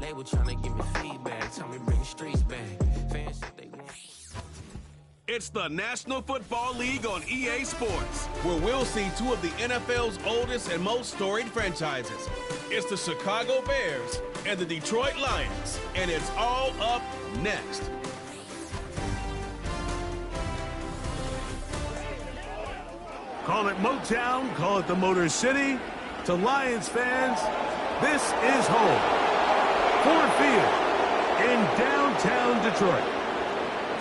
they were trying to give me feedback. Tell me bring the streets back. Fans said they want. It's the National Football League on EA Sports, where we'll see two of the NFL's oldest and most storied franchises. It's the Chicago Bears and the Detroit Lions, and it's all up next. Call it Motown, call it the Motor City. To Lions fans, this is home. Ford Field in downtown Detroit.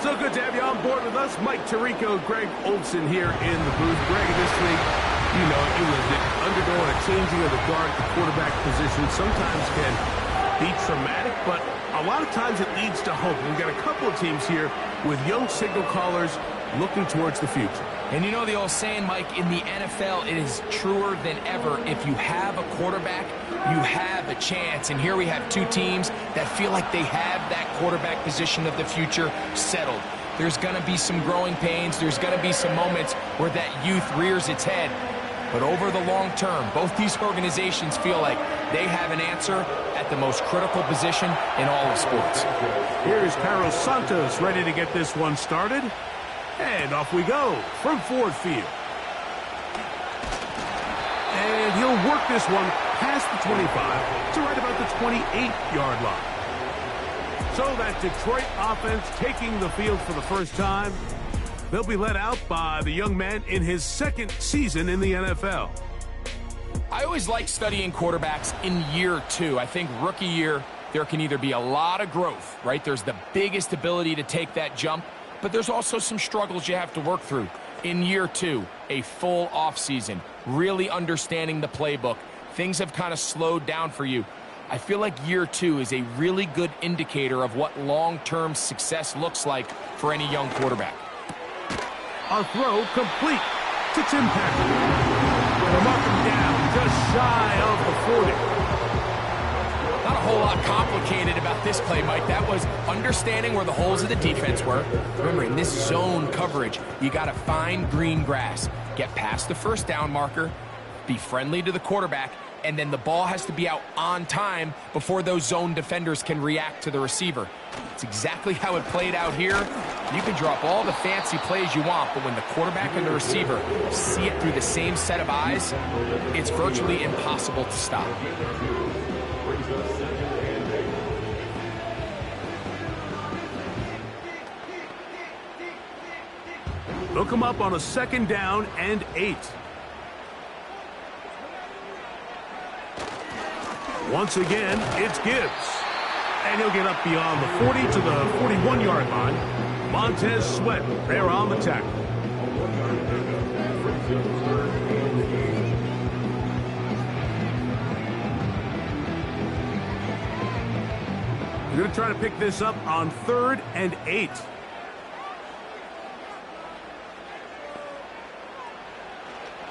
So good to have you on board with us. Mike Tirico, Greg Olson here in the booth. Greg, this week, you know, it was undergoing a changing of the guard at the quarterback position. Sometimes can be traumatic, but a lot of times it leads to hope. We've got a couple of teams here with young signal callers looking towards the future. And you know the old saying, Mike, in the NFL, it is truer than ever. If you have a quarterback, you have a chance. And here we have two teams that feel like they have that quarterback position of the future settled. There's going to be some growing pains. There's going to be some moments where that youth rears its head. But over the long term, both these organizations feel like they have an answer at the most critical position in all of sports. Here's Carlos Santos ready to get this one started. And off we go from Ford Field. And he'll work this one past the 25 to right about the 28-yard line. So that Detroit offense taking the field for the first time. They'll be led out by the young man in his second season in the NFL. I always like studying quarterbacks in year two. I think rookie year, there can either be a lot of growth, right? There's the biggest ability to take that jump, but there's also some struggles you have to work through. In year two, a full offseason, really understanding the playbook. Things have kind of slowed down for you. I feel like year two is a really good indicator of what long-term success looks like for any young quarterback. A throw complete to Tim Patrick. They'll mark him down just shy of the 40. Not a whole lot complicated about this play, Mike. That was understanding where the holes of the defense were. Remember, in this zone coverage, you got to find green grass, get past the first down marker, be friendly to the quarterback, and then the ball has to be out on time before those zone defenders can react to the receiver. It's exactly how it played out here. You can drop all the fancy plays you want, but when the quarterback and the receiver see it through the same set of eyes, it's virtually impossible to stop. They'll come up on a second down and 8. Once again, it's Gibbs. And he'll get up beyond the 40 to the 41-yard line. Montez Sweat there on the tackle. They're going to try to pick this up on 3rd and 8.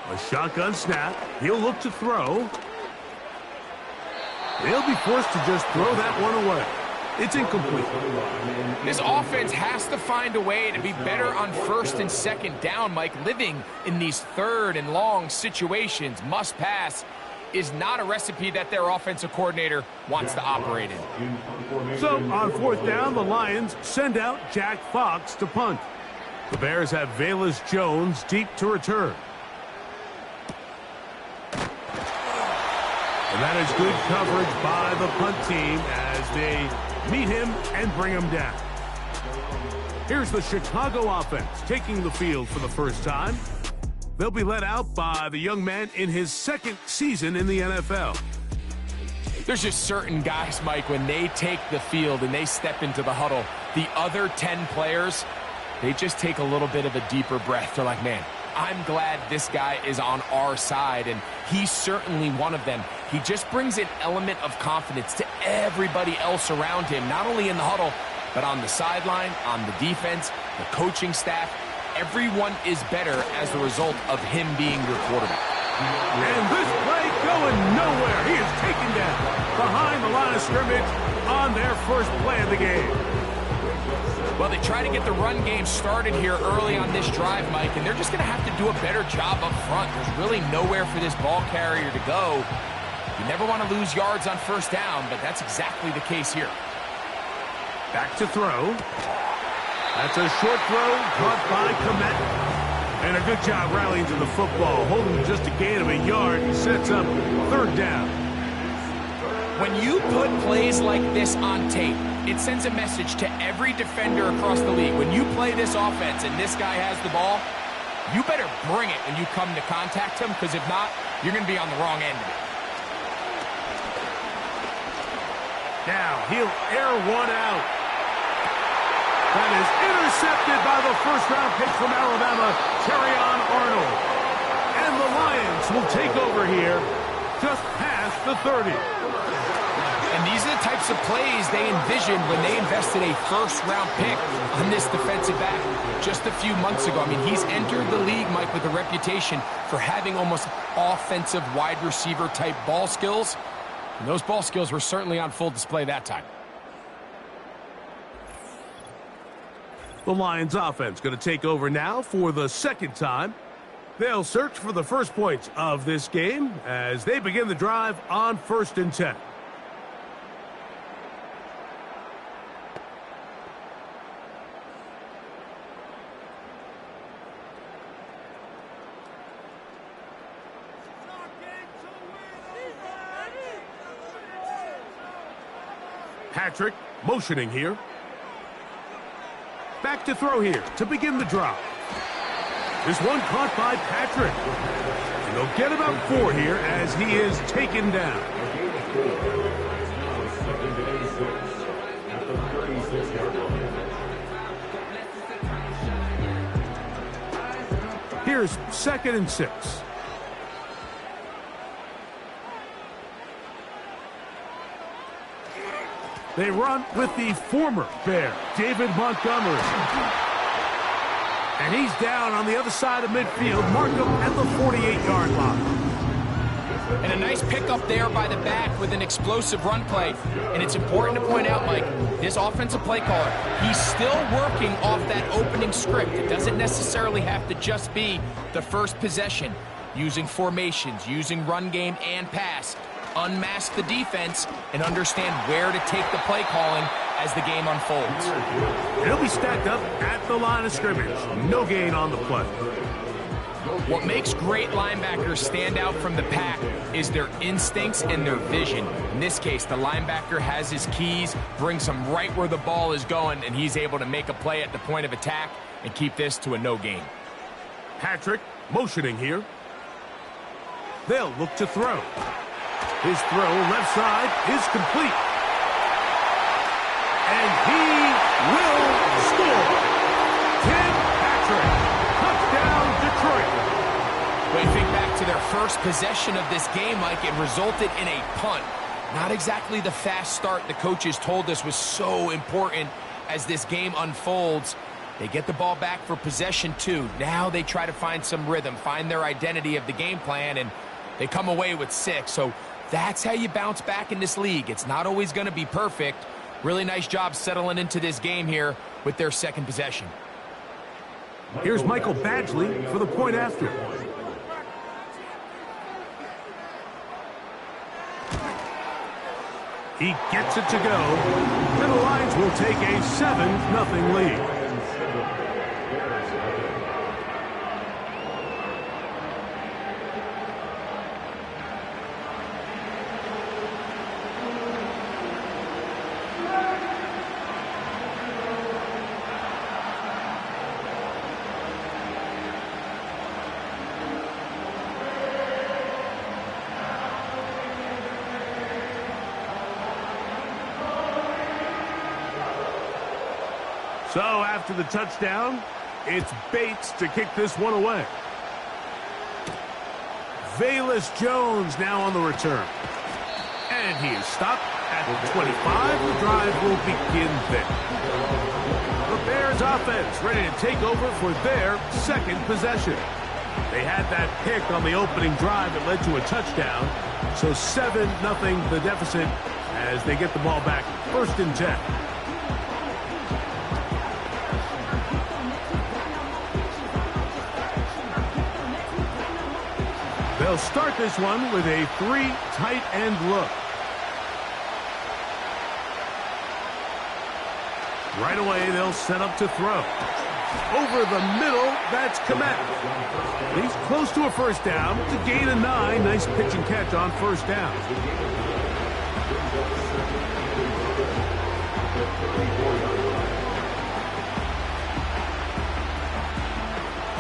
A shotgun snap. He'll look to throw. They'll be forced to just throw that one away. It's incomplete. This offense has to find a way to be better on 1st and 2nd down, Mike. Living in these 3rd and long situations, must pass, is not a recipe that their offensive coordinator wants to operate in. So on 4th down, the Lions send out Jack Fox to punt. The Bears have Velus Jones deep to return. And that is good coverage by the punt team as they meet him and bring him down. Here's the Chicago offense taking the field for the first time. They'll be led out by the young man in his second season in the NFL. There's just certain guys, Mike, when they take the field and they step into the huddle, the other 10 players, they just take a little bit of a deeper breath. They're like, man, I'm glad this guy is on our side, and he's certainly one of them. He just brings an element of confidence to everybody else around him, not only in the huddle, but on the sideline, on the defense, the coaching staff. Everyone is better as a result of him being your quarterback. And this play going nowhere. He is taken down behind the line of scrimmage on their first play of the game. Well, they try to get the run game started here early on this drive, Mike, and they're just going to have to do a better job up front. There's really nowhere for this ball carrier to go. You never want to lose yards on first down, but that's exactly the case here. Back to throw. That's a short throw caught by Komet. And a good job rallying to the football. Holding just a gain of a yard. Sets up third down. When you put plays like this on tape, it sends a message to every defender across the league. When you play this offense and this guy has the ball, you better bring it when you come to contact him, because if not, you're going to be on the wrong end of it. Now he'll air one out. That is intercepted by the first-round pick from Alabama, Terrion Arnold. And the Lions will take over here just past the 30. And these are the types of plays they envisioned when they invested a first-round pick on this defensive back just a few months ago. I mean, he's entered the league, Mike, with a reputation for having almost offensive wide receiver-type ball skills. And those ball skills were certainly on full display that time. The Lions offense going to take over now for the second time. They'll search for the first points of this game as they begin the drive on 1st and 10. Patrick motioning here. Back to throw here to begin the drive. This one caught by Patrick. And they'll get about 4 here as he is taken down. Here's 2nd and 6. They run with the former Bear, David Montgomery. And he's down on the other side of midfield. Markham at the 48-yard line. And a nice pickup there by the back with an explosive run play. And it's important to point out, Mike, this offensive play caller, he's still working off that opening script. It doesn't necessarily have to just be the first possession. Using formations, using run game and pass. Unmask the defense and understand where to take the play calling as the game unfolds. He'll be stacked up at the line of scrimmage. No gain on the play. What makes great linebackers stand out from the pack is their instincts and their vision. In this case, the linebacker has his keys, brings him right where the ball is going, and he's able to make a play at the point of attack and keep this to a no gain. Patrick motioning here. They'll look to throw. His throw left side is complete. And he will score. Tim Patrick. Touchdown, Detroit. When you think back to their first possession of this game, Mike, it resulted in a punt. Not exactly the fast start the coaches told us was so important as this game unfolds. They get the ball back for possession 2. Now they try to find some rhythm, find their identity of the game plan, and they come away with 6. So that's how you bounce back in this league. It's not always going to be perfect. Really nice job settling into this game here with their second possession. Here's Michael Badgley for the point after. He gets it to go, and the Lions will take a 7-0 lead. So after the touchdown, it's Bates to kick this one away. Velus Jones now on the return. And he is stopped at the 25. The drive will begin there. The Bears offense ready to take over for their second possession. They had that pick on the opening drive that led to a touchdown. So 7-0 the deficit as they get the ball back 1st and 10. They'll start this one with a 3 tight end look. Right away, they'll set up to throw. Over the middle, that's Komet. He's close to a first down to gain a 9. Nice pitch and catch on first down.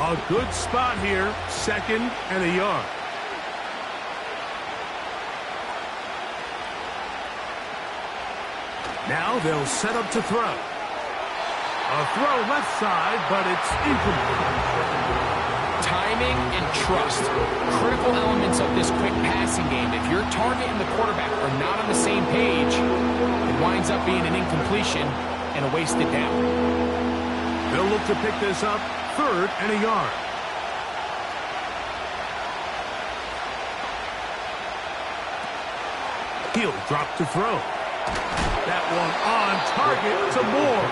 A good spot here, 2nd and a yard. Now they'll set up to throw. A throw left side, but it's incomplete. Timing and trust, critical elements of this quick passing game. If your target and the quarterback are not on the same page, it winds up being an incompletion and a wasted down. They'll look to pick this up, 3rd and a yard. He'll drop to throw. That one on target to Moore.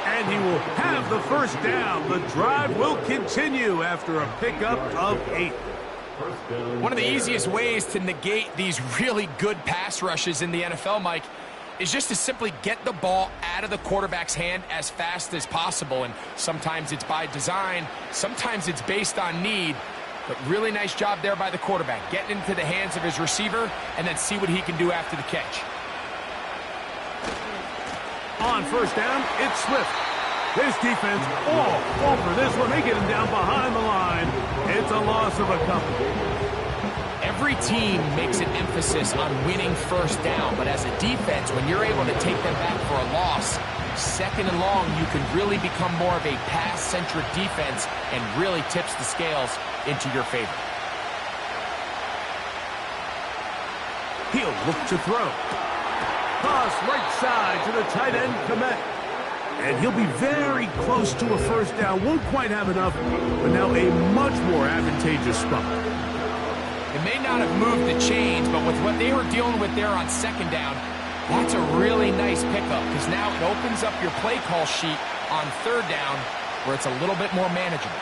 And he will have the first down. The drive will continue after a pickup of 8. One of the easiest ways to negate these really good pass rushes in the NFL, Mike, is just to simply get the ball out of the quarterback's hand as fast as possible. And sometimes it's by design, sometimes it's based on need. But really nice job there by the quarterback, getting into the hands of his receiver and then see what he can do after the catch. On first down, it's Swift. This defense all over this one. They get him down behind the line. It's a loss of a couple. Every team makes an emphasis on winning first down, but as a defense, when you're able to take them back for a loss, 2nd and long, you can really become more of a pass-centric defense and really tips the scales into your favor. He'll look to throw. Toss right side to the tight end, Komet. And he'll be very close to a first down. Won't quite have enough, but now a much more advantageous spot. It may not have moved the chains, but with what they were dealing with there on 2nd down, that's a really nice pickup because now it opens up your play call sheet on 3rd down where it's a little bit more manageable.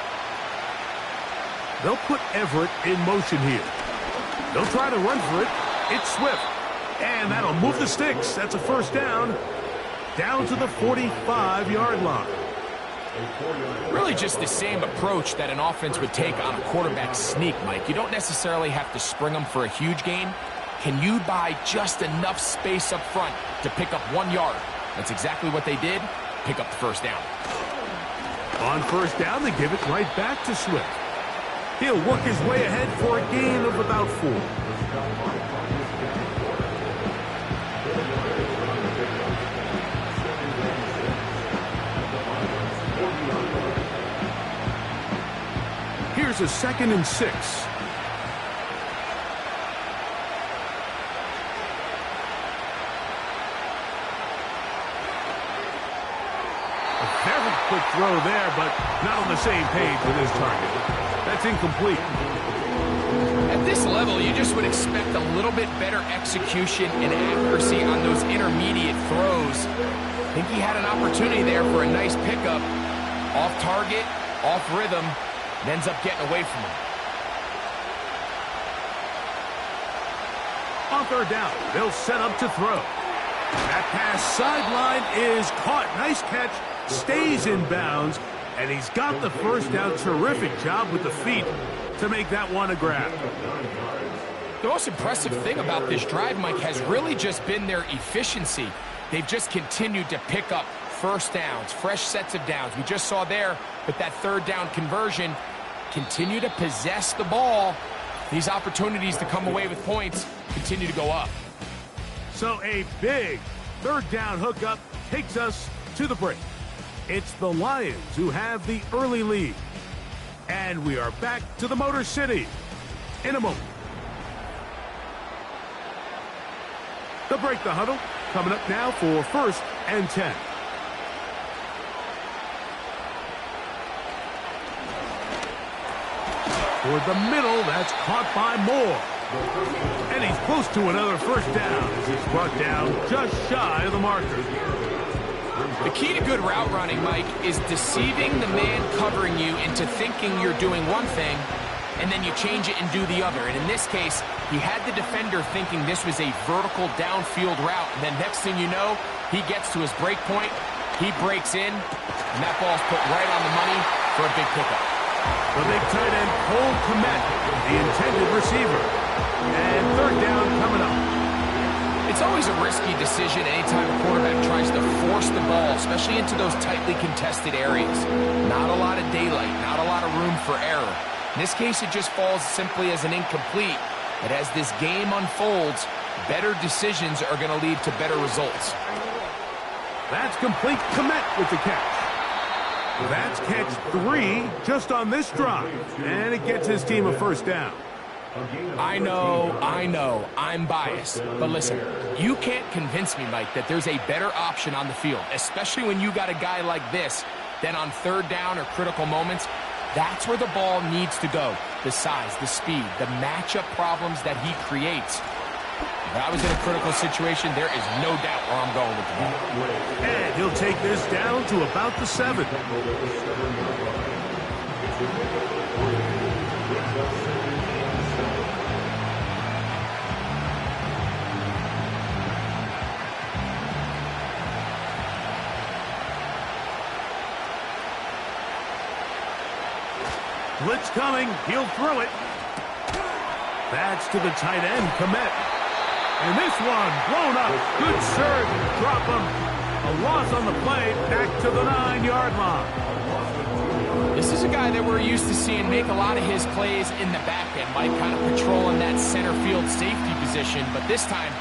They'll put Everett in motion here. They'll try to run for it. It's Swift. And that'll move the sticks. That's a first down. Down to the 45-yard line. Really just the same approach that an offense would take on a quarterback sneak, Mike. You don't necessarily have to spring them for a huge gain. Can you buy just enough space up front to pick up 1 yard? That's exactly what they did. Pick up the first down. On first down, they give it right back to Swift. He'll work his way ahead for a gain of about 4. Here's a 2nd and 6. A very quick throw there, but not on the same page with his target. That's incomplete. At this level, you just would expect a little bit better execution and accuracy on those intermediate throws. I think he had an opportunity there for a nice pickup. Off target, off rhythm, and ends up getting away from him. On 3rd down, they'll set up to throw. That pass sideline is caught. Nice catch, stays in bounds, and he's got the first down. Terrific job with the feet to make that one a grab. The most impressive thing about this drive, Mike, has really just been their efficiency. They've just continued to pick up first downs, fresh sets of downs. We just saw there with that 3rd down conversion, continue to possess the ball. These opportunities to come away with points continue to go up. So a big 3rd down hookup takes us to the break. It's the Lions who have the early lead. And we are back to the Motor City in a moment. The break, the huddle, coming up now for 1st and 10. Toward the middle, that's caught by Moore. And he's close to another first down as he's brought down just shy of the marker. The key to good route running, Mike, is deceiving the man covering you into thinking you're doing one thing and then you change it and do the other. And in this case, he had the defender thinking this was a vertical downfield route. And then next thing you know, he gets to his break point, he breaks in, and that ball's put right on the money for a big pickup. The big tight end, Cole Kmet, the intended receiver. And third down coming up. It's always a risky decision anytime a quarterback tries to force the ball, especially into those tightly contested areas. Not a lot of daylight, not a lot of room for error. In this case, it just falls simply as an incomplete. But as this game unfolds, better decisions are going to lead to better results. That's complete. Kmet with the catch. That's catch 3 just on this drive. And it gets his team a first down. I know, I'm biased. But listen, you can't convince me, Mike, that there's a better option on the field, especially when you got a guy like this, than on third down or critical moments. That's where the ball needs to go. The size, the speed, the matchup problems that he creates. If I was in a critical situation, there is no doubt where I'm going with the ball. And he'll take this down to about the 7. Blitz coming. He'll throw it. That's to the tight end, Kmet. And this one blown up. Good serve. Drop him. A loss on the play. Back to the 9-yard line. This is a guy that we're used to seeing make a lot of his plays in the back end. Mike kind of patrolling that center field safety position. But this time,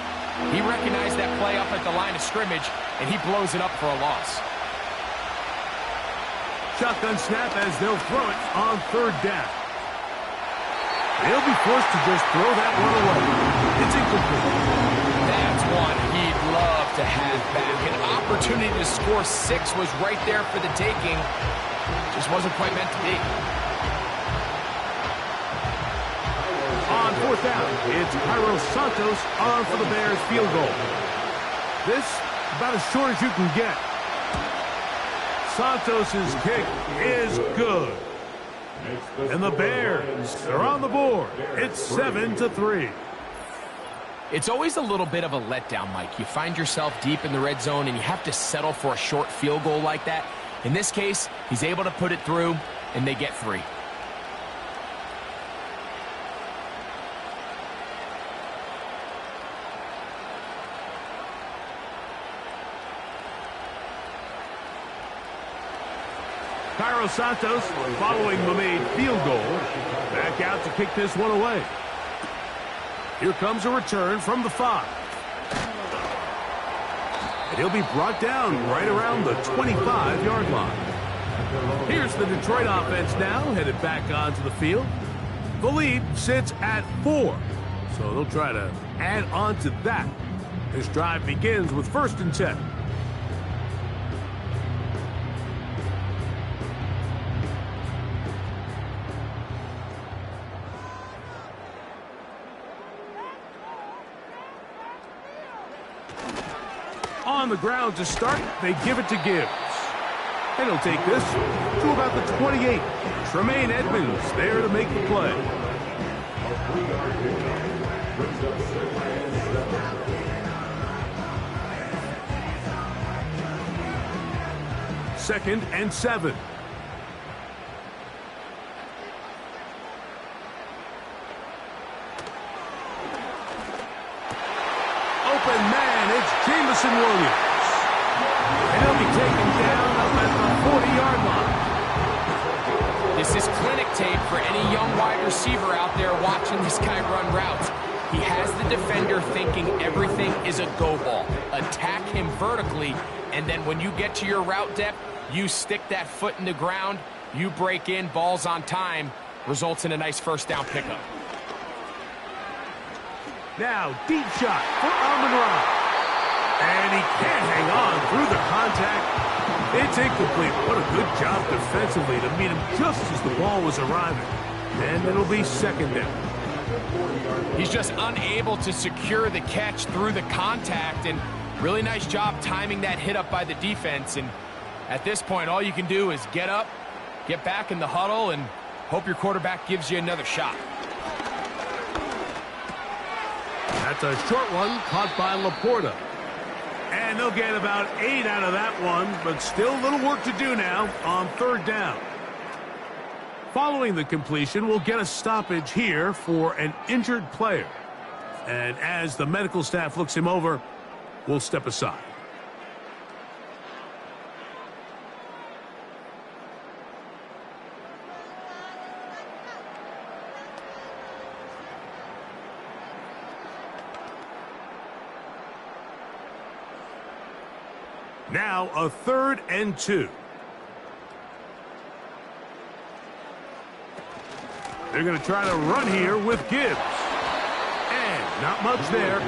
he recognized that play up at the line of scrimmage, and he blows it up for a loss. Shotgun snap as they'll throw it on third down. He'll be forced to just throw that one away. It's incomplete. That's one he'd love to have back. An opportunity to score 6 was right there for the taking. Just wasn't quite meant to be. On fourth down, it's Cairo Santos on for the Bears field goal. This about as short as you can get. Santos' kick is good. And the Bears are on the board. It's 7-3. It's always a little bit of a letdown, Mike. You find yourself deep in the red zone, and you have to settle for a short field goal like that. In this case, he's able to put it through, and they get 3. Cairo Santos, following the made field goal, back out to kick this one away. Here comes a return from the 5. And he'll be brought down right around the 25-yard line. Here's the Detroit offense now, headed back onto the field. The lead sits at 4, so they'll try to add on to that. This drive begins with 1st and 10. On the ground to start, they give it to Gibbs. And he'll take this to about the 28. Tremaine Edmonds there to make the play. Second and 7. Open man, it's Jameson Williams. And he'll be taken down up at the 40-yard line. This is clinic tape for any young wide receiver out there watching this guy run routes. He has the defender thinking everything is a go ball. Attack him vertically, and then when you get to your route depth, you stick that foot in the ground, you break in, ball's on time, results in a nice first down pickup. Now, deep shot for Amon-Ra. And he can't hang on through the contact. It's incomplete. What a good job defensively to meet him just as the ball was arriving. And it'll be second down. He's just unable to secure the catch through the contact, and really nice job timing that hit up by the defense. And at this point, all you can do is get up, get back in the huddle, and Hope your quarterback gives you another shot. That's a short one caught by Laporta. And they'll get about 8 out of that one, but still a little work to do now on third down. Following the completion, we'll get a stoppage here for an injured player. And as the medical staff looks him over, we'll step aside. Now a 3rd and 2. They're going to try to run here with Gibbs. And not much there.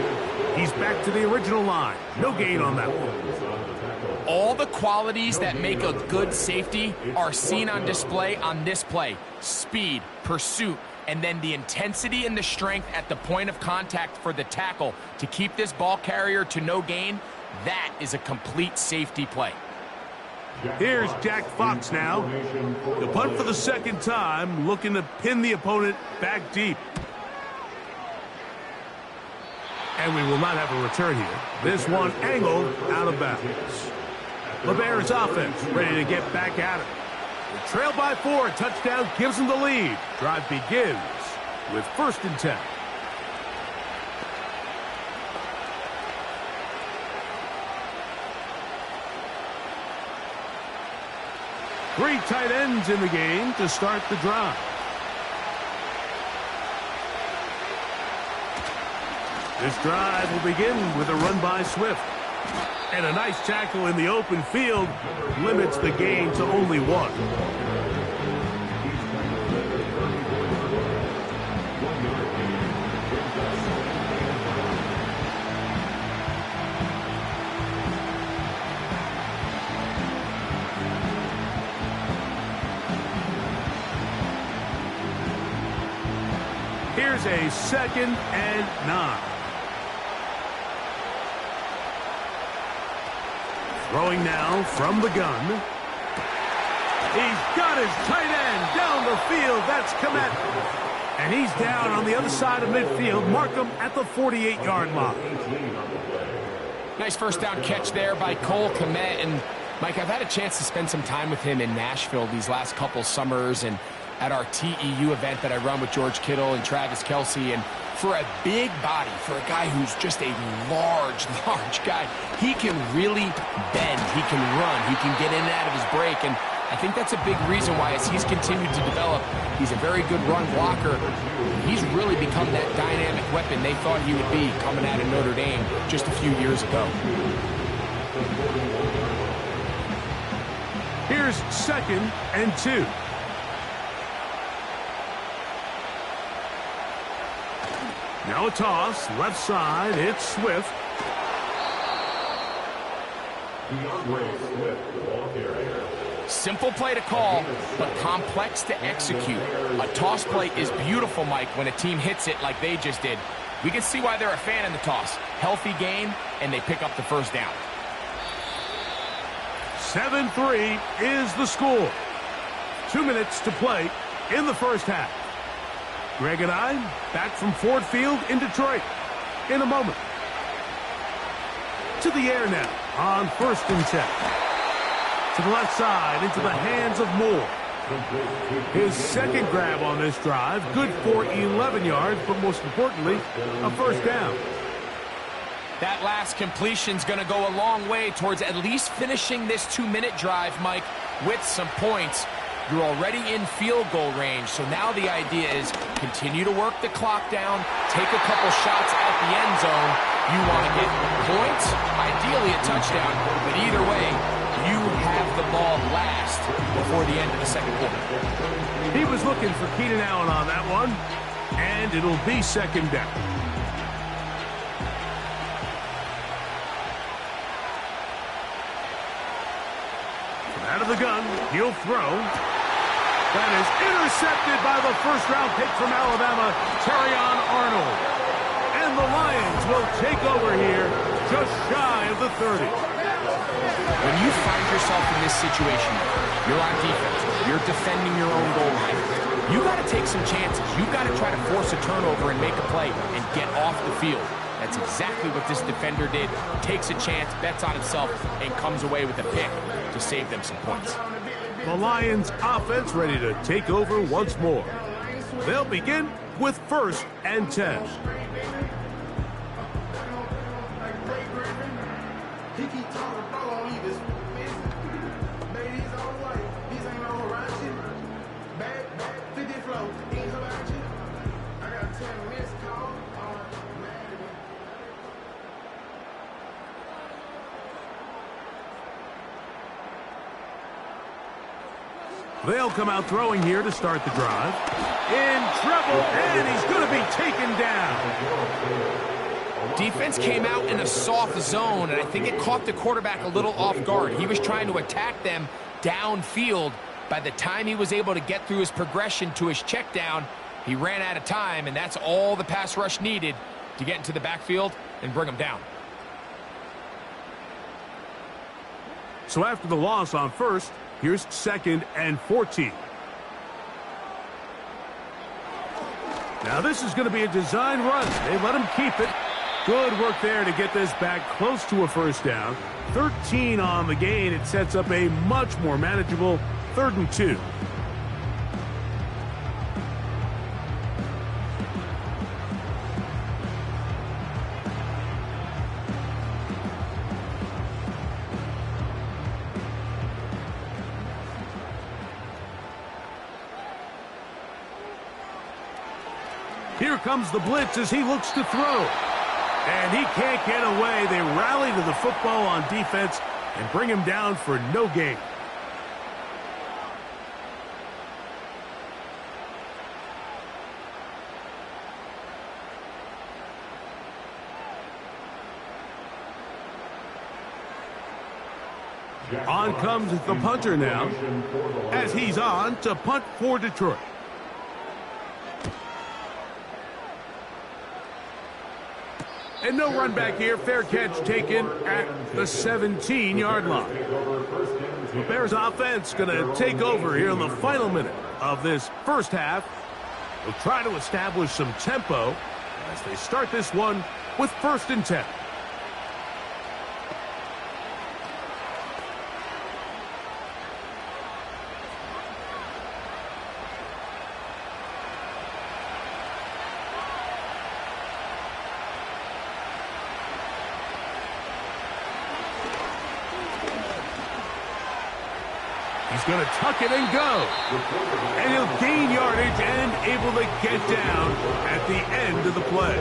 He's back to the original line. No gain on that one. All the qualities that make a good safety are seen on display on this play. Speed, pursuit, and then the intensity and the strength at the point of contact for the tackle to keep this ball carrier to no gain. That is a complete safety play. Here's Jack Fox now. The punt for the second time, looking to pin the opponent back deep. And we will not have a return here. This one angled out of bounds. The Bears offense ready to get back at it. The trail by 4, touchdown gives them the lead. Drive begins with 1st and 10. Three tight ends in the game to start the drive. This drive will begin with a run by Swift. And a nice tackle in the open field limits the gain to only 1. Here's a 2nd and 9. Throwing now from the gun. He's got his tight end down the field. That's Kmet. And he's down on the other side of midfield. Mark him at the 48-yard line. Nice first down catch there by Cole Kmet. And, Mike, I've had a chance to spend some time with him in Nashville these last couple summers and at our TEU event that I run with George Kittle and Travis Kelce. And for a big body, for a guy who's just a large guy, he can really bend, he can run, he can get in and out of his break. And I think that's a big reason why, as he's continued to develop, he's a very good run blocker. He's really become that dynamic weapon they thought he would be coming out of Notre Dame just a few years ago. Here's 2nd and 2. Now a toss, left side, it's Swift. Simple play to call, but complex to execute. A toss play is beautiful, Mike, when a team hits it like they just did. We can see why they're a fan in the toss. Healthy gain, and they pick up the first down. 7-3 is the score. 2 minutes to play in the first half. Greg and I back from Ford Field in Detroit in a moment. To the air now on 1st and 10. To the left side into the hands of Moore. His 2nd grab on this drive, good for 11 yards, but most importantly, a first down. That last completion's going to go a long way towards at least finishing this 2-minute drive, Mike, with some points. You're already in field goal range, so now the idea is continue to work the clock down, take a couple shots at the end zone. You want to get points, ideally a touchdown, but either way, you have the ball last before the end of the second quarter. He was looking for Keenan Allen on that one, and it'll be 2nd down. Out of the gun, he'll throw. That is intercepted by the first-round pick from Alabama, Terrion Arnold. And the Lions will take over here just shy of the 30. When you find yourself in this situation, you're on defense, you're defending your own goal line, You got to take some chances. You got to try to force a turnover and make a play and get off the field. That's exactly what this defender did. Takes a chance, bets on himself, and comes away with a pick to save them some points. The Lions offense ready to take over once more. They'll begin with 1st and 10. They'll come out throwing here to start the drive. In trouble, and he's going to be taken down. Defense came out in a soft zone, and I think it caught the quarterback a little off guard. He was trying to attack them downfield. By the time he was able to get through his progression to his check down, he ran out of time, and that's all the pass rush needed to get into the backfield and bring him down. So after the loss on 1st, here's 2nd and 14. Now this is going to be a design run. They let him keep it. Good work there to get this back close to a 1st down. 13 on the gain. It sets up a much more manageable 3rd and 2. Here comes the blitz as he looks to throw. And he can't get away. They rally to the football on defense and bring him down for no gain. On comes the punter now as he's on to punt for Detroit. And no run back here. Fair catch taken at the 17-yard line. The Bears offense going to take over here in the final minute of this 1st half. They'll try to establish some tempo as they start this one with 1st and 10. He's going to tuck it and go. And he'll gain yardage and able to get down at the end of the play.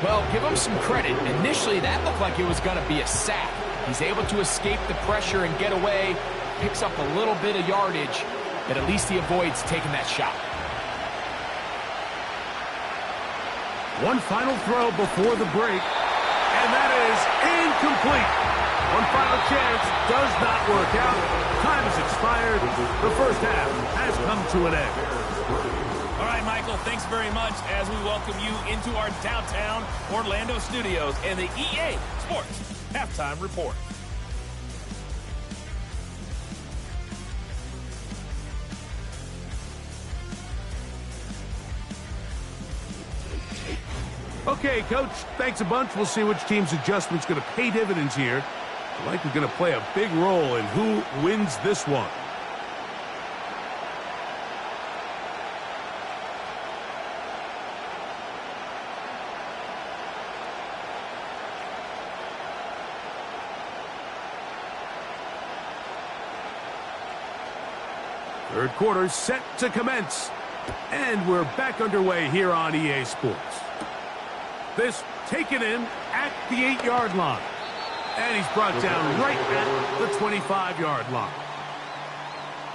Well, give him some credit. Initially, that looked like it was going to be a sack. He's able to escape the pressure and get away, picks up a little bit of yardage, but at least he avoids taking that shot. One final throw before the break, and that is incomplete. One final chance does not work out. Time has expired. The 1st half has come to an end. All right, Michael, thanks very much as we welcome you into our downtown Orlando studios and the EA Sports Halftime Report. Okay, Coach, thanks a bunch. We'll see which team's adjustment's going to pay dividends here. I like we're going to play a big role in who wins this one. Third quarter set to commence. And we're back underway here on EA Sports. This taken in at the 8-yard line. And he's brought down right at the 25-yard line.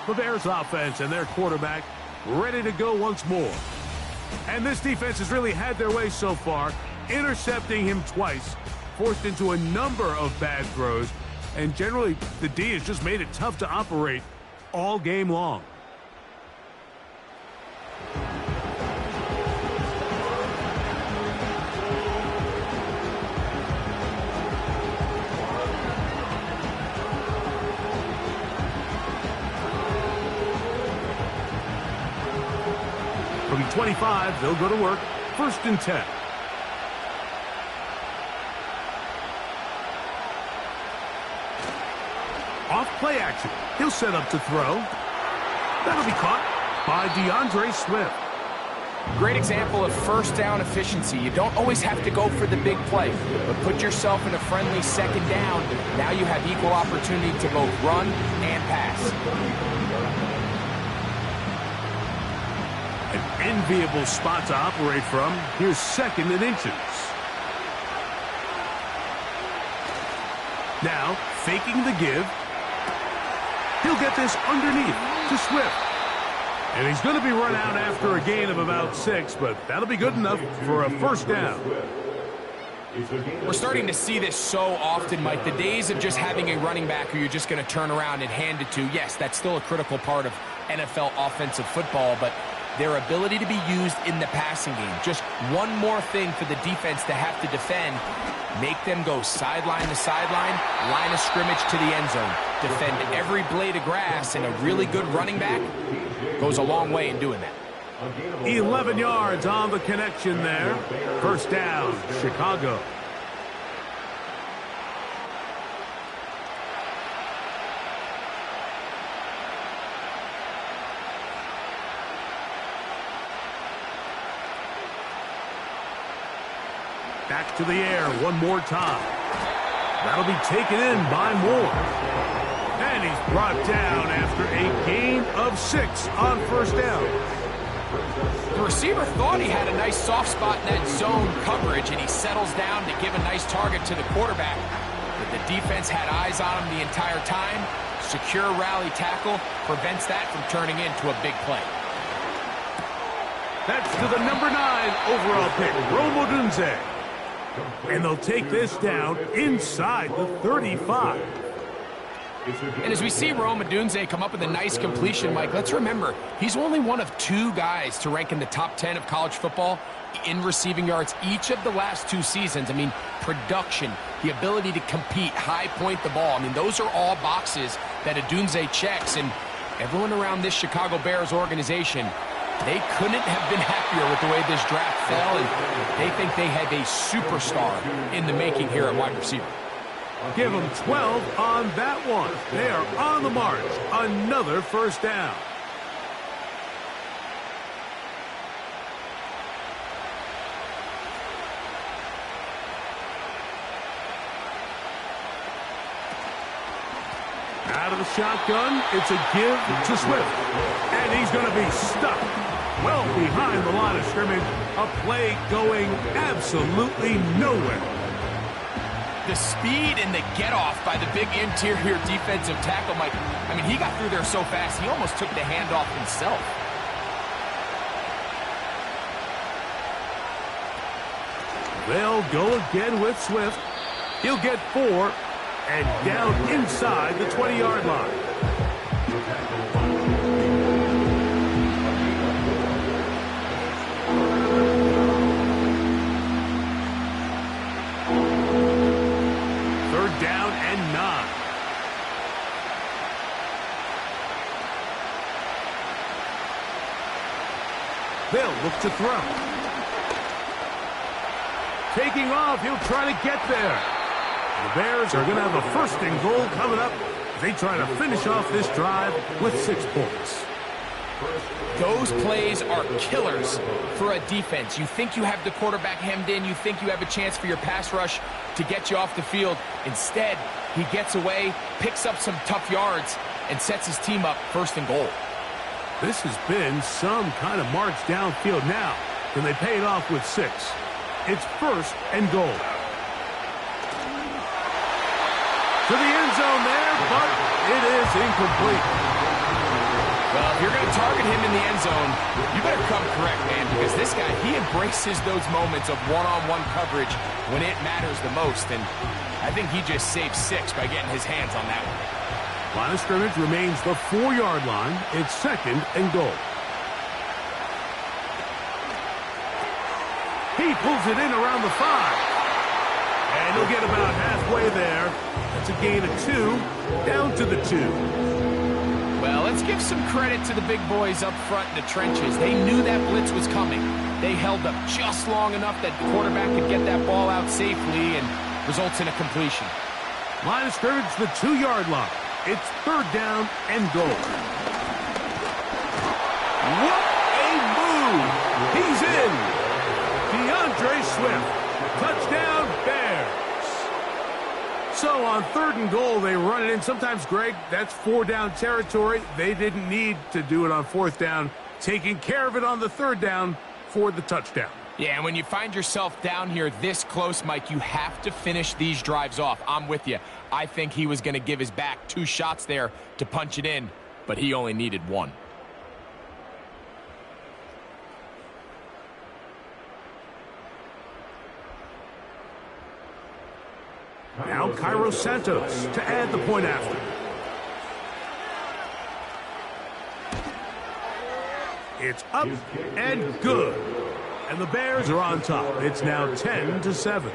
The Bears offense and their quarterback ready to go once more. And this defense has really had their way so far, intercepting him twice, forced into a number of bad throws, and generally the D has just made it tough to operate all game long. 25. They'll go to work. 1st and 10. Off play action. He'll set up to throw. That'll be caught by DeAndre Swift. Great example of first down efficiency. You don't always have to go for the big play, but put yourself in a friendly 2nd down. Now you have equal opportunity to both run and pass. An enviable spot to operate from. Here's 2nd and inches. Now, faking the give. He'll get this underneath to Swift. And he's going to be run out after a gain of about 6, but that'll be good enough for a 1st down. We're starting to see this so often, Mike. The days of just having a running back who you're just going to turn around and hand it to, yes, that's still a critical part of NFL offensive football, but their ability to be used in the passing game. Just one more thing for the defense to have to defend. Make them go sideline to sideline, line of scrimmage to the end zone. Defend every blade of grass, and a really good running back goes a long way in doing that. 11 yards on the connection there. 1st down, Chicago. Back to the air one more time. That'll be taken in by Moore. And he's brought down after a gain of 6 on 1st down. The receiver thought he had a nice soft spot in that zone coverage, and he settles down to give a nice target to the quarterback. But the defense had eyes on him the entire time. Secure rally tackle prevents that from turning into a big play. That's to the number 9 overall pick, Rome Odunze. And they'll take this down inside the 35. And as we see Rome Odunze come up with a nice completion, Mike, let's remember, he's only one of 2 guys to rank in the top 10 of college football in receiving yards each of the last 2 seasons. I mean, production, the ability to compete, high point the ball. I mean, those are all boxes that Odunze checks, and everyone around this Chicago Bears organization, they couldn't have been happier with the way this draft fell, and they think they have a superstar in the making here at wide receiver. Give them 12 on that one. They are on the march. Another 1st down. Out of the shotgun, it's a give to Swift. And he's going to be stuck well behind the line of scrimmage. A play going absolutely nowhere. The speed and the get-off by the big interior defensive tackle, Mike. I mean, he got through there so fast, he almost took the handoff himself. They'll go again with Swift. He'll get 4 and down inside the 20-yard line. Down and 9. They'll look to throw. Taking off, he'll try to get there. The Bears are going to have a 1st and goal coming up. They try to finish off this drive with 6 points. Those plays are killers for a defense. You think you have the quarterback hemmed in. You think you have a chance for your pass rush to get you off the field. Instead, he gets away, picks up some tough yards, and sets his team up 1st and goal. This has been some kind of march downfield now. Can they pay it off with 6? It's 1st and goal. To the end zone there, but it is incomplete. Well, if you're going to target him in the end zone, you better come correct, man, because this guy, he embraces those moments of one-on-one coverage when it matters the most, and I think he just saved 6 by getting his hands on that one. Line of scrimmage remains the 4-yard line. It's 2nd and goal. He pulls it in around the 5. And he'll get about halfway there. That's a gain of 2, down to the 2. Well, Let's give some credit to the big boys up front in the trenches. They knew that blitz was coming. They held up just long enough that the quarterback could get that ball out safely and results in a completion. Line of scrimmage, the 2-yard line. It's third down and goal. What a move! He's in! DeAndre Swift. Touchdown, Bears. So on third and goal, they run it in. Sometimes, Greg, that's 4-down territory. They didn't need to do it on fourth down. Taking care of it on the third down for the touchdown. Yeah, and when you find yourself down here this close, Mike, you have to finish these drives off. I'm with you. I think he was going to give his back 2 shots there to punch it in, but he only needed 1. Now Cairo Santos to add the point after. It's up and good. And the Bears are on top. It's now 10-7.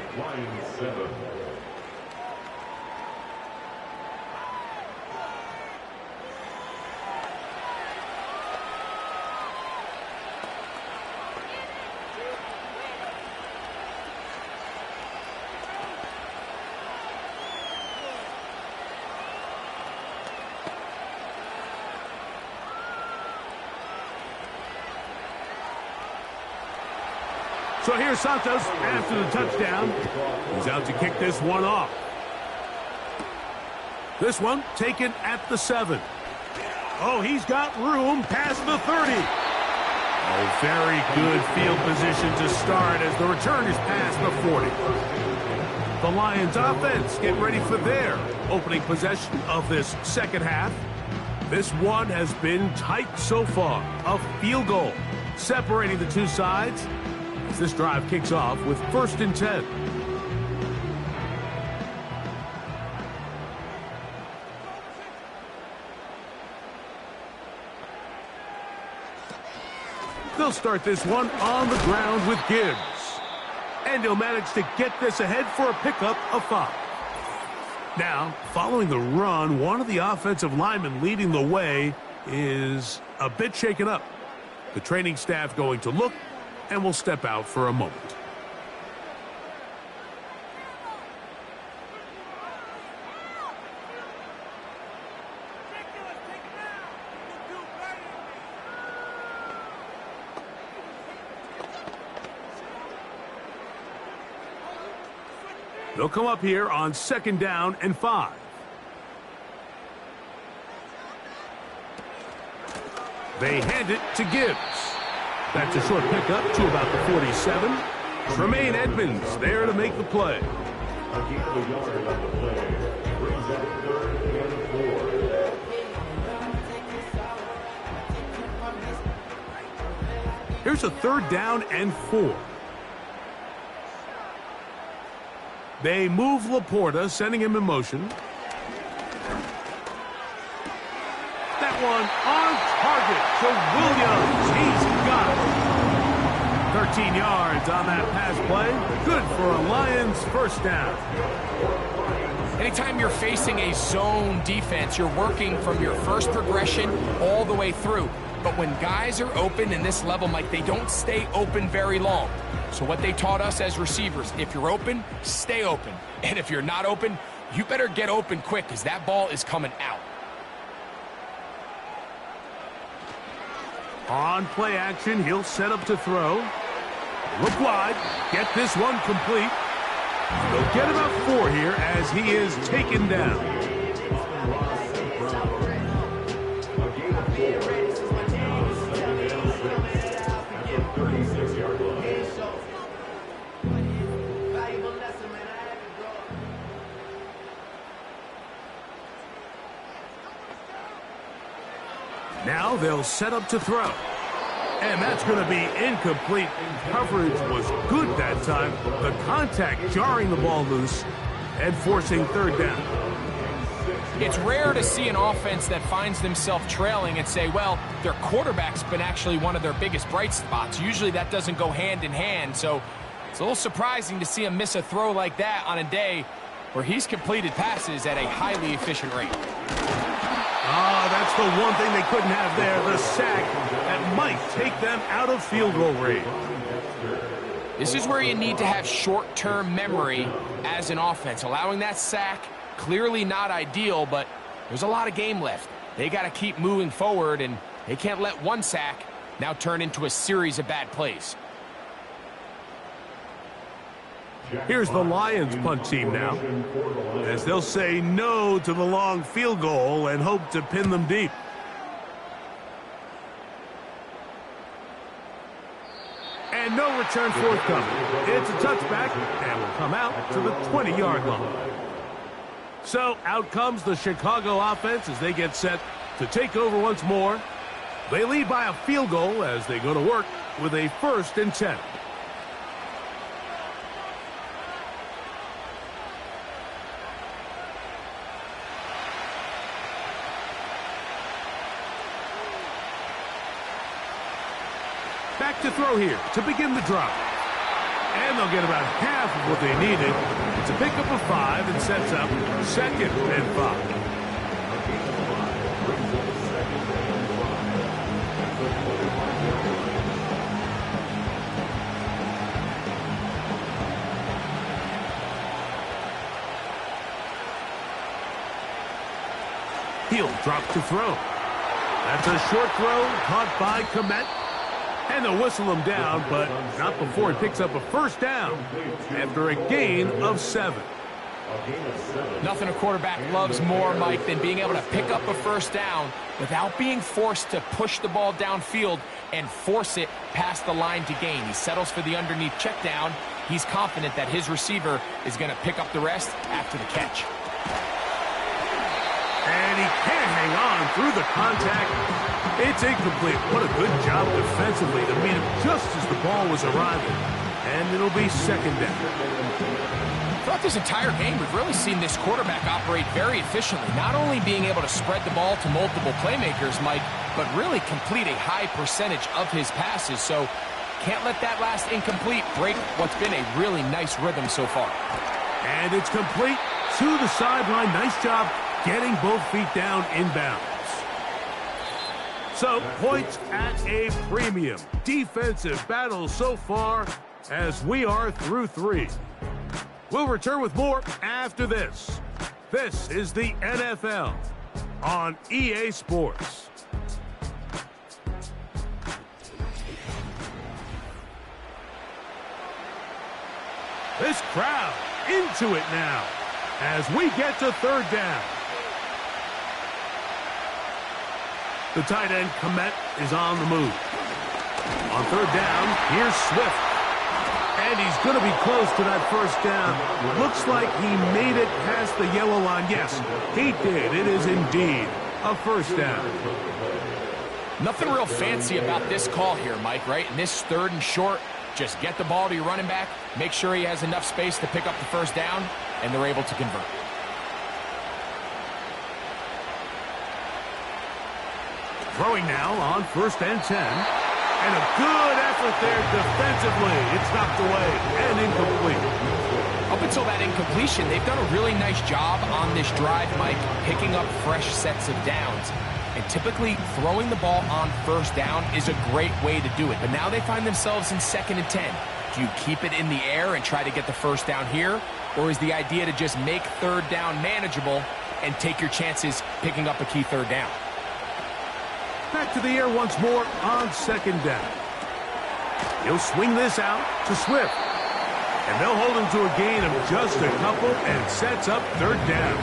So here's Santos after the touchdown. He's out to kick this one off. This one taken at the 7. Oh, he's got room past the 30. Oh, very good field position to start as the return is past the 40. The Lions offense getting ready for their opening possession of this second half. This one has been tight so far. A field goal separating the two sides. As this drive kicks off with 1st and 10. They'll start this one on the ground with Gibbs. And he'll manage to get this ahead for a pickup of 5. Now, following the run, one of the offensive linemen leading the way is a bit shaken up. The training staff going to look and will step out for a moment. They'll come up here on 2nd down and 5. They hand it to Gibbs. That's a short pickup to about the 47. Tremaine Edmonds there to make the play. Here's a 3rd down and 4. They move Laporta, sending him in motion. That one on target to Williams. He's got it. 13 yards on that pass play. Good for a Lions first down. Anytime you're facing a zone defense, you're working from your first progression all the way through. But when guys are open in this level, Mike, they don't stay open very long. So what they taught us as receivers, if you're open, stay open. And if you're not open, you better get open quick because that ball is coming out. On play action, he'll set up to throw. Look wide, get this one complete. They'll get about 4 here as he is taken down. Now they'll set up to throw. And that's going to be incomplete. Coverage was good that time. The contact jarring the ball loose and forcing 3rd down. It's rare to see an offense that finds themselves trailing and say, well, their quarterback's been actually one of their biggest bright spots. Usually that doesn't go hand in hand, so it's a little surprising to see him miss a throw like that on a day where he's completed passes at a highly efficient rate. Oh, that's the one thing they couldn't have there, the sack that might take them out of field goal range. This is where you need to have short-term memory as an offense. Allowing that sack, clearly not ideal, but there's a lot of game left. They got to keep moving forward, and they can't let one sack now turn into a series of bad plays. Here's the Lions punt team now, as they'll say no to the long field goal and hope to pin them deep. And no return forthcoming. It's a touchback, and will come out to the 20-yard line. So out comes the Chicago offense as they get set to take over once more. They lead by a field goal as they go to work with a 1st and 10. Back to throw here to begin the drive. And they'll get about half of what they needed. It's a pickup of 5 and sets up 2nd and 5. He'll drop to throw. That's a short throw caught by Komet. And they'll whistle him down, but not before he picks up a 1st down after a gain of 7. Nothing a quarterback loves more, Mike, than being able to pick up a 1st down without being forced to push the ball downfield and force it past the line to gain. He settles for the underneath check down. He's confident that his receiver is going to pick up the rest after the catch. And he can't hang on through the contact. It's incomplete. What a good job defensively to meet him just as the ball was arriving. And it'll be 2nd down. Throughout this entire game, we've really seen this quarterback operate very efficiently, not only being able to spread the ball to multiple playmakers, Mike, but really complete a high percentage of his passes. So can't let that last incomplete break what's been a really nice rhythm so far. And it's complete to the sideline. Nice job getting both feet down inbounds. So, points at a premium. Defensive battle so far as we are through 3. We'll return with more after this. This is the NFL on EA Sports. This crowd into it now as we get to 3rd down. The tight end, Komet, is on the move. On 3rd down, here's Swift. And he's going to be close to that 1st down. Looks like he made it past the yellow line. Yes, he did. It is indeed a 1st down. Nothing real fancy about this call here, Mike, right? In this 3rd and short, just get the ball to your running back, make sure he has enough space to pick up the 1st down, and they're able to convert. Throwing now on 1st and 10. And a good effort there defensively. It's knocked away and incomplete. Up until that incompletion, they've done a really nice job on this drive, Mike, picking up fresh sets of downs. And typically, throwing the ball on 1st down is a great way to do it. But now they find themselves in 2nd and 10. Do you keep it in the air and try to get the 1st down here? Or is the idea to just make 3rd down manageable and take your chances picking up a key 3rd down? Back to the air once more on 2nd down. He'll swing this out to Swift. And they'll hold him to a gain of just a couple and sets up 3rd down.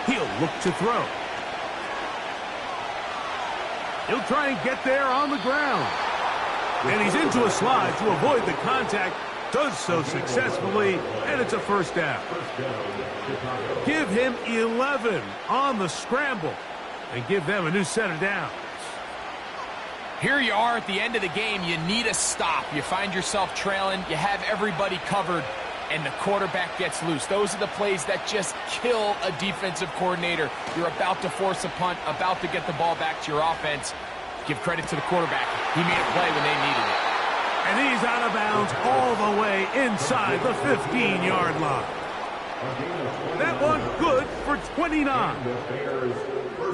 He'll look to throw. He'll try and get there on the ground. And he's into a slide to avoid the contact. Does so successfully, and it's a 1st down. Give him 11 on the scramble and give them a new set of downs. Here you are at the end of the game. You need a stop. You find yourself trailing. You have everybody covered. and the quarterback gets loose. Those are the plays that just kill a defensive coordinator. You're about to force a punt, about to get the ball back to your offense. Give credit to the quarterback. He made a play when they needed it. And he's out of bounds all the way inside the 15-yard line. That one good for 29.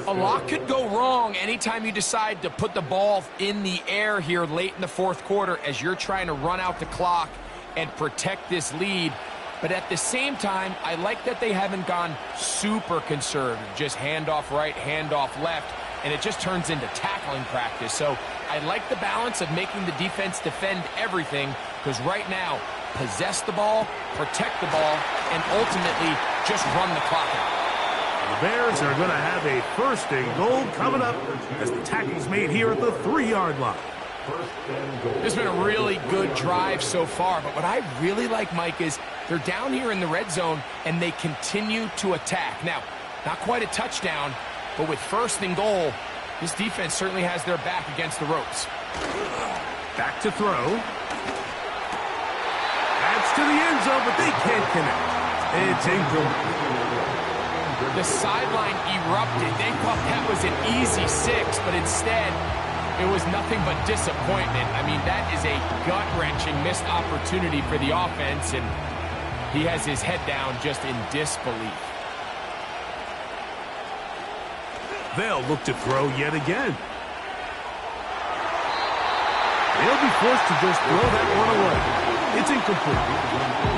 A lot could go wrong anytime you decide to put the ball in the air here late in the fourth quarter as you're trying to run out the clock and protect this lead. But at the same time, I like that they haven't gone super conservative. Just handoff right, handoff left, and it just turns into tackling practice. So I like the balance of making the defense defend everything, because right now, possess the ball, protect the ball, and ultimately just run the clock out. The Bears are going to have a first and goal coming up as the tackle's made here at the 3-yard line. This has been a really good drive so far, but what I really like, Mike, is they're down here in the red zone, and they continue to attack. Now, not quite a touchdown, but with first and goal, this defense certainly has their back against the ropes. Back to throw. That's to the end zone, but they can't connect. It's incomplete. The sideline erupted. They thought that was an easy 6, but instead, it was nothing but disappointment. I mean, that is a gut-wrenching missed opportunity for the offense, and he has his head down just in disbelief. They'll look to throw yet again. They'll be forced to just throw that one away. It's incomplete.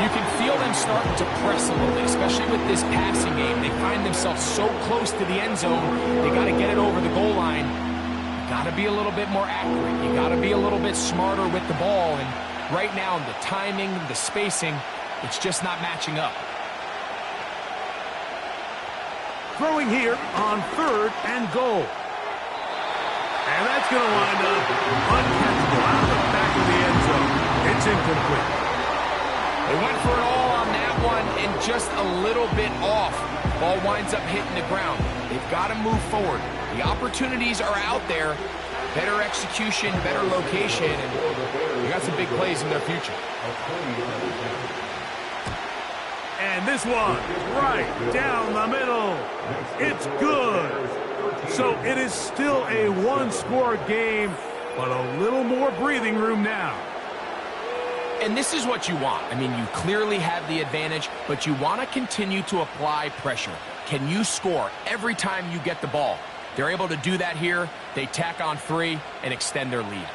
You can feel them starting to press a little bit, especially with this passing game. They find themselves so close to the end zone, they got to get it over the goal line. You got to be a little bit more accurate. You got to be a little bit smarter with the ball. And right now, the timing, the spacing, it's just not matching up. Throwing here on 3rd and goal. And that's going to wind up uncatchable out of the back of the end zone. It's incomplete. They went for it all on that one and just a little bit off. Ball winds up hitting the ground. They've got to move forward. The opportunities are out there. Better execution, better location, and they got some big plays in their future. And this one, right down the middle. It's good. So it is still a one-score game, but a little more breathing room now. And this is what you want. I mean, you clearly have the advantage, but you want to continue to apply pressure. Can you score every time you get the ball? They're able to do that here. They tack on 3 and extend their lead.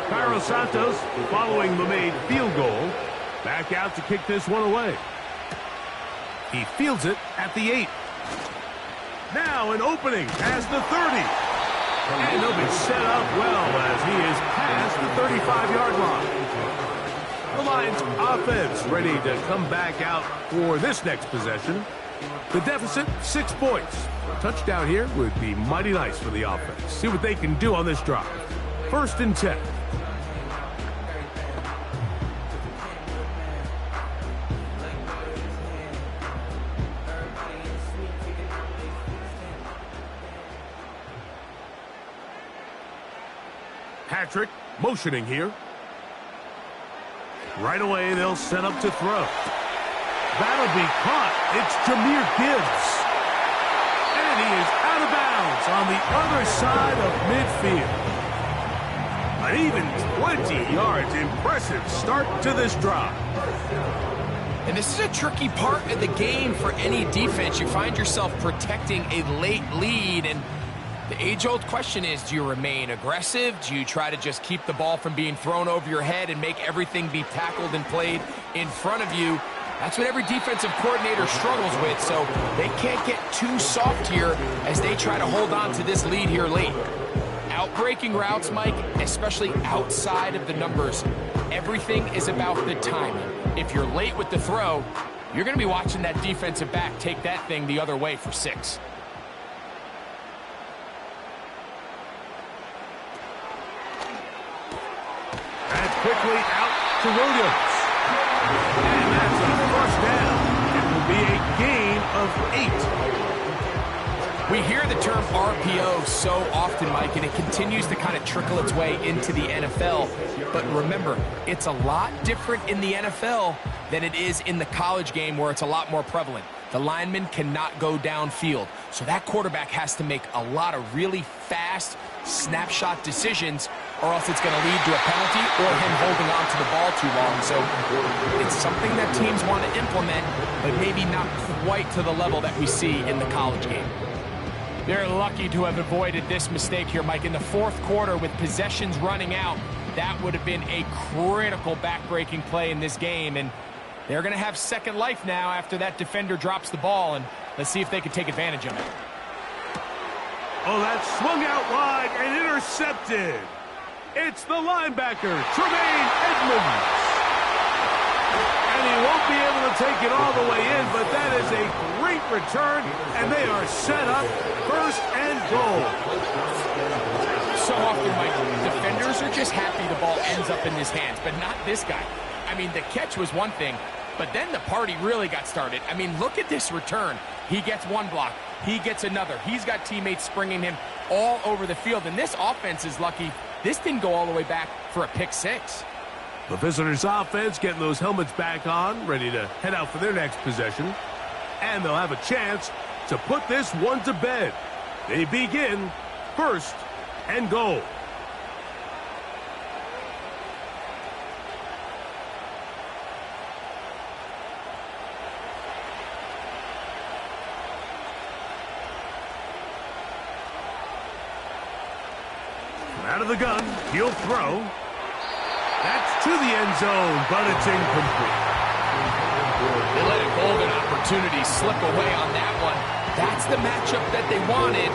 Cairo Santos, following the made field goal, back out to kick this one away. He fields it at the 8. Now an opening as the 30. And he'll be set up well as he is past the 35-yard line. The Lions offense ready to come back out for this next possession. The deficit, 6 points. A touchdown here would be mighty nice for the offense. See what they can do on this drive. 1st and 10. Patrick motioning here. Right away, they'll set up to throw. That'll be caught. It's Jahmyr Gibbs. And he is out of bounds on the other side of midfield. An even 20 yards. Impressive start to this drive. And this is a tricky part of the game for any defense. You find yourself protecting a late lead, and the age-old question is, do you remain aggressive? Do you try to just keep the ball from being thrown over your head and make everything be tackled and played in front of you? That's what every defensive coordinator struggles with, so they can't get too soft here as they try to hold on to this lead here late. Outbreaking routes, Mike, especially outside of the numbers, everything is about the timing. If you're late with the throw, you're going to be watching that defensive back take that thing the other way for 6. Quickly out to Williams. And that's a first down. It will be a gain of 8. We We hear the term RPO so often, Mike, and it continues to kind of trickle its way into the NFL. But remember, it's a lot different in the NFL than it is in the college game, where it's a lot more prevalent. The lineman cannot go downfield, so that quarterback has to make a lot of really fast snapshot decisions, or else it's going to lead to a penalty or him holding on to the ball too long. So it's something that teams want to implement, but maybe not quite to the level that we see in the college game. They're lucky to have avoided this mistake here, Mike. In the fourth quarter, with possessions running out, that would have been a critical back-breaking play in this game, and they're going to have second life now after that defender drops the ball, and let's see if they can take advantage of it. Oh, that swung out wide and intercepted. It's the linebacker, Tremaine Edmonds. And he won't be able to take it all the way in, but that is a great return, and they are set up first and goal. So often, Mike, defenders are just happy the ball ends up in his hands, but not this guy. I mean, the catch was one thing, but then the party really got started. I mean, look at this return. He gets one block. He gets another. He's got teammates springing him all over the field, and this offense is lucky this didn't go all the way back for a pick six. The visitors' offense getting those helmets back on, ready to head out for their next possession. And they'll have a chance to put this one to bed. They begin first and goal. Out of the gun, he'll throw. That's to the end zone, but it's incomplete. They let a golden opportunity slip away on that one. That's the matchup that they wanted.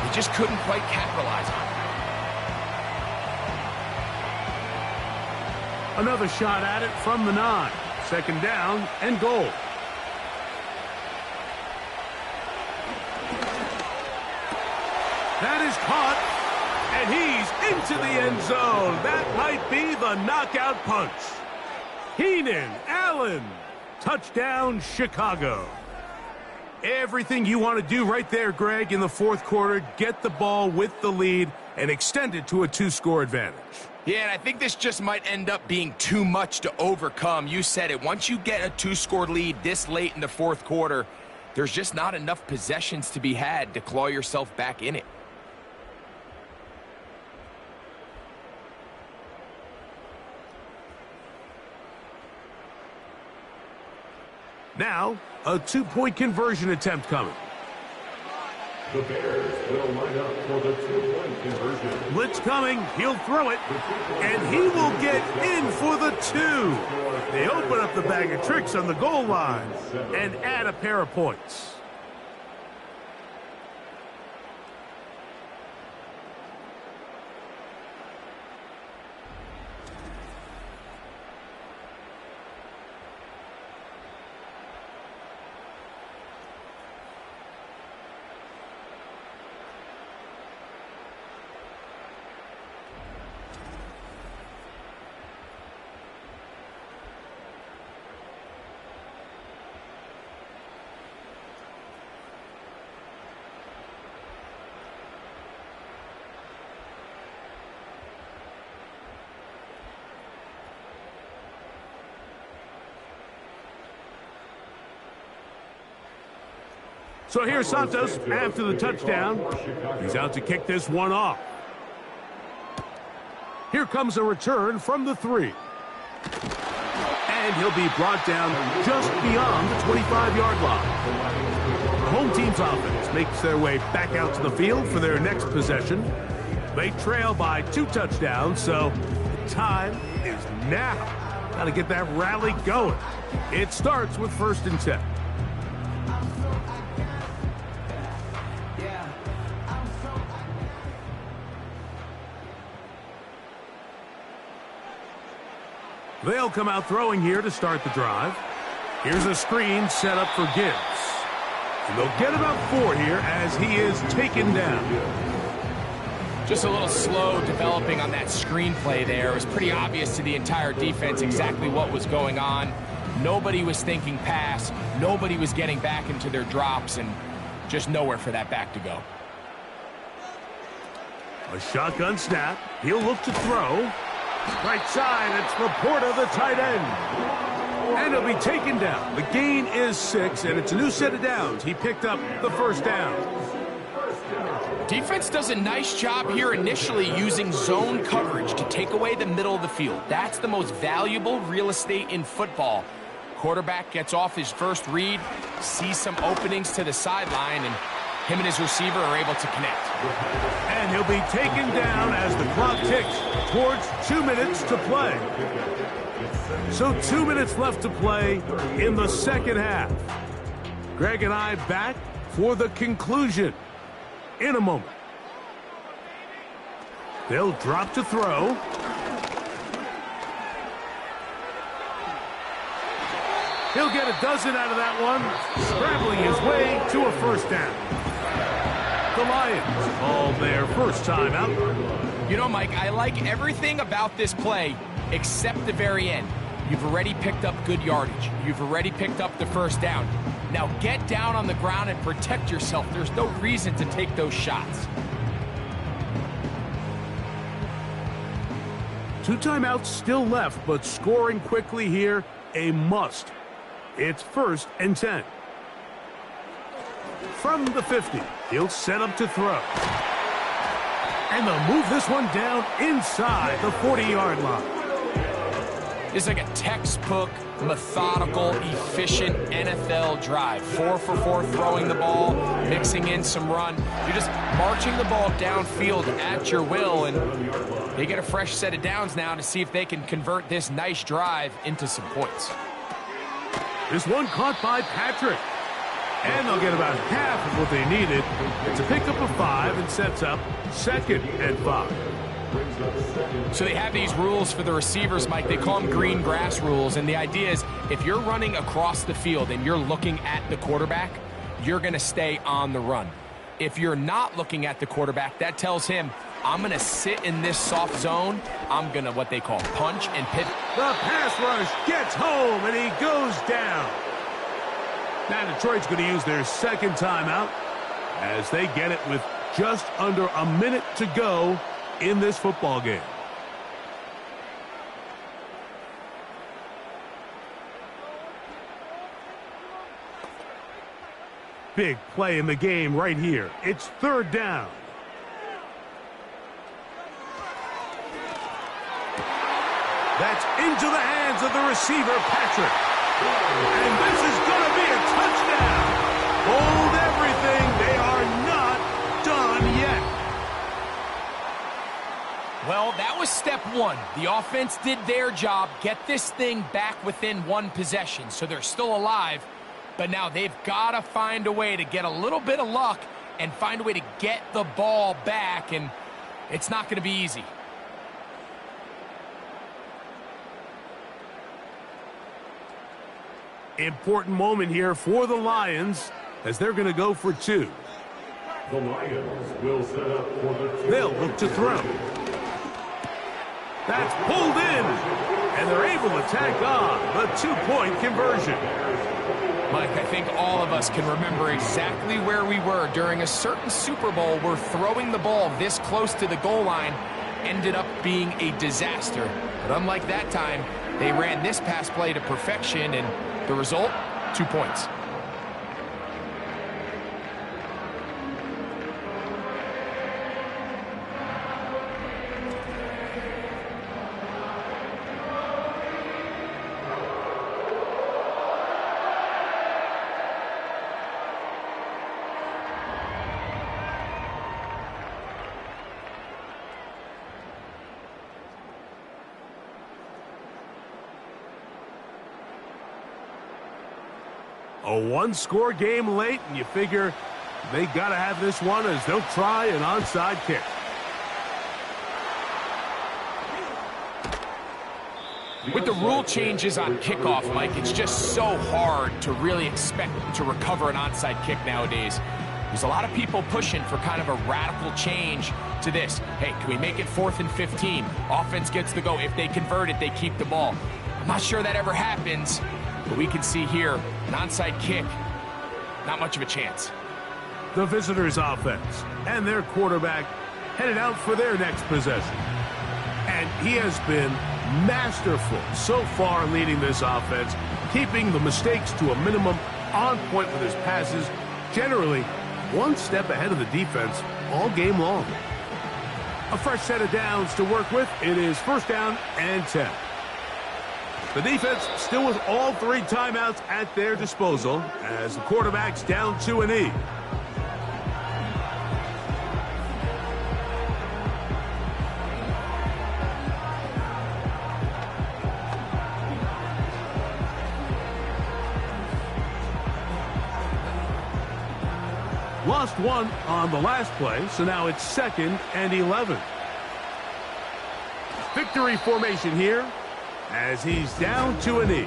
They just couldn't quite capitalize on it. Another shot at it from the 9. Second down and goal. That is caught. And he's into the end zone. That might be the knockout punch. Keenan Allen. Touchdown, Chicago. Everything you want to do right there, Greg, in the fourth quarter. Get the ball with the lead and extend it to a 2-score advantage. Yeah, and I think this just might end up being too much to overcome. You said it. Once you get a 2-score lead this late in the fourth quarter, there's just not enough possessions to be had to claw yourself back in it. Now, a 2-point conversion attempt coming. The Bears will line up for the 2-point conversion. Blitz coming. He'll throw it. And he will get in for the 2. They open up the bag of tricks on the goal line and add a pair of points. So here's Santos after the touchdown. He's out to kick this one off. Here comes a return from the 3. And he'll be brought down just beyond the 25-yard line. The home team's offense makes their way back out to the field for their next possession. They trail by 2 touchdowns, so the time is now. Got to get that rally going. It starts with 1st and 10. They'll come out throwing here to start the drive. Here's a screen set up for Gibbs. And they'll get about 4 here as he is taken down. Just a little slow developing on that screenplay there. It was pretty obvious to the entire defense exactly what was going on. Nobody was thinking pass. Nobody was getting back into their drops. And Just nowhere for that back to go. A shotgun snap. He'll look to throw. Right side, it's Laporta, the tight end. And he'll be taken down. The gain is 6, and it's a new set of downs. He picked up the first down. Defense does a nice job here initially using zone coverage to take away the middle of the field. That's the most valuable real estate in football. Quarterback gets off his first read, sees some openings to the sideline, and him and his receiver are able to connect. And he'll be taken down as the clock ticks towards 2 minutes to play. So 2 minutes left to play in the second half. Greg and I back for the conclusion in a moment. They'll drop to throw. He'll get a dozen out of that one, scrambling his way to a first down. The Lions call their first time out. You know, Mike, I like everything about this play except the very end. You've already picked up good yardage. You've already picked up the first down. Now get down on the ground and protect yourself. There's no reason to take those shots. 2 timeouts still left, but scoring quickly here, a must. It's 1st and 10. From the 50, he'll set up to throw. And they'll move this one down inside the 40-yard line. It's like a textbook, methodical, efficient NFL drive. 4 for 4 throwing the ball, mixing in some run. You're just marching the ball downfield at your will, and they get a fresh set of downs now to see if they can convert this nice drive into some points. This one caught by Patrick. And they'll get about half of what they needed. It's a pickup of 5 and sets up 2nd and 5. So they have these rules for the receivers, Mike. They call them green grass rules. And the idea is if you're running across the field and you're looking at the quarterback, you're going to stay on the run. If you're not looking at the quarterback, that tells him, I'm going to sit in this soft zone. I'm going to what they call punch and pivot. The pass rush gets home, and he goes down. Now Detroit's going to use their second timeout as they get it with just under a minute to go in this football game. Big play in the game right here. It's 3rd down. That's into the hands of the receiver, Patrick. And this is going to be a touchdown. Hold everything. They are not done yet. Well, that was step 1. The offense did their job, get this thing back within 1 possession. So they're still alive, but now they've got to find a way to get a little bit of luck and find a way to get the ball back, and it's not going to be easy. Important moment here for the Lions as they're going to go for 2. The Lions will set up for the They'll look to throw. That's pulled in, and they're able to tack on the 2-point conversion. Mike, I think all of us can remember exactly where we were during a certain Super Bowl where throwing the ball this close to the goal line ended up being a disaster. But unlike that time, they ran this pass play to perfection, and the result, 2 points. A 1-score game late, and you figure they got to have this one as they'll try an onside kick. With the rule changes on kickoff, Mike, it's just so hard to really expect to recover an onside kick nowadays. There's a lot of people pushing for kind of a radical change to this. Hey, can we make it 4th and 15? Offense gets the go. If they convert it, they keep the ball. I'm not sure that ever happens, but we can see here an onside kick, not much of a chance. the visitors' offense, and their quarterback headed out for their next possession. And he has been masterful so far leading this offense, keeping the mistakes to a minimum, on point with his passes, generally one step ahead of the defense all game long. A fresh set of downs to work with. It is first down and 10. The defense still with all 3 timeouts at their disposal as the quarterback's down to an E. Lost 1 on the last play, so now it's 2nd and 11. Victory formation here as he's down to a knee.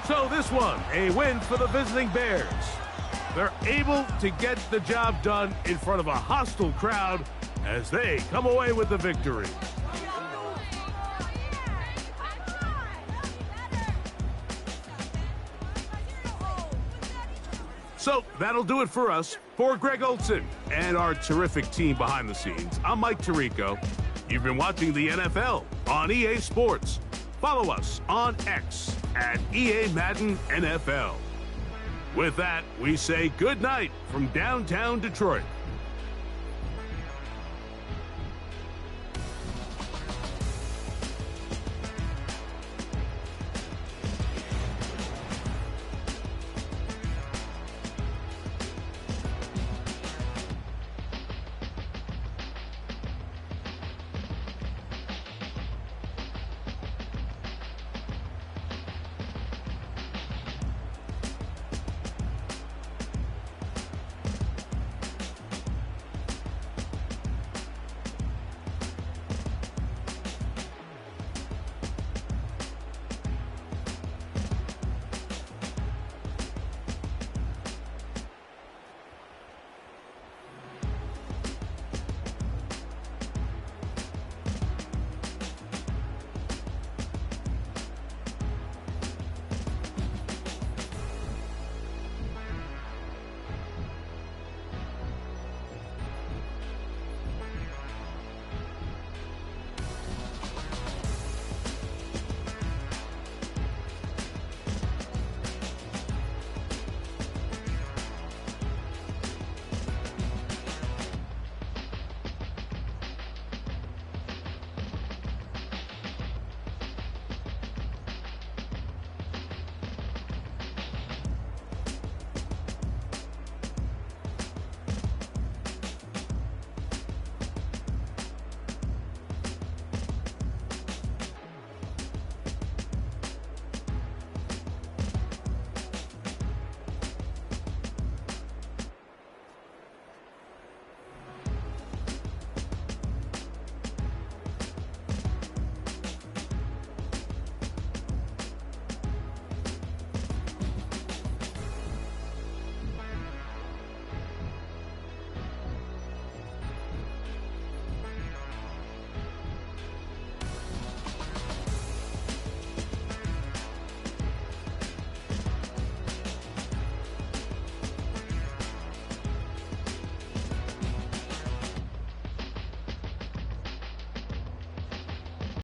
So this one, a win for the visiting Bears. They're able to get the job done in front of a hostile crowd as they come away with the victory. So that'll do it for us. For Greg Olson and our terrific team behind the scenes, I'm Mike Tirico. You've been watching the NFL on EA Sports. Follow us on X at EA Madden NFL. With that, we say good night from downtown Detroit.